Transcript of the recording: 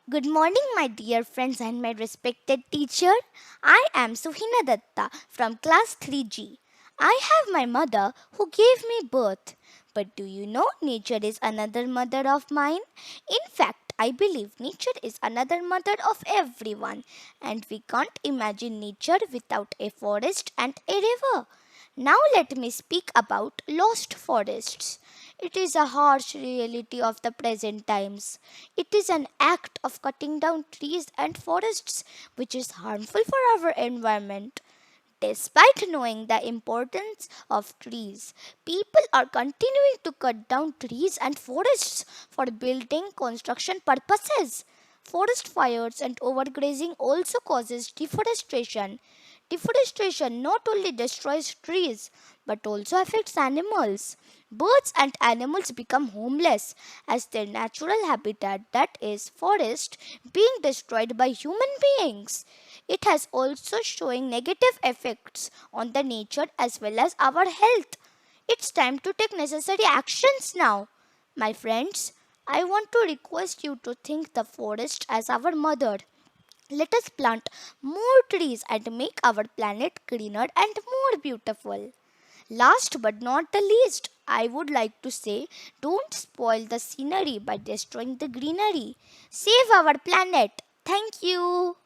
Good morning, my dear friends and my respected teacher. I am Suhina Dutta from class 3G. I have my mother who gave me birth. But do you know nature is another mother of mine? In fact, I believe nature is another mother of everyone, and we can't imagine nature without a forest and a river. Now let me speak about lost forests. It is a harsh reality of the present times. It is an act of cutting down trees and forests which is harmful for our environment. Despite knowing the importance of trees, people are continuing to cut down trees and forests for building construction purposes. Forest fires and overgrazing also causes deforestation. Deforestation not only destroys trees but also affects animals. Birds and animals become homeless as their natural habitat, that is, forest, being destroyed by human beings. It has also showing negative effects on the nature as well as our health. It's time to take necessary actions now. My friends, I want to request you to think the forest as our mother. Let us plant more trees and make our planet greener and more beautiful. Last but not the least, I would like to say don't spoil the scenery by destroying the greenery. Save our planet. Thank you.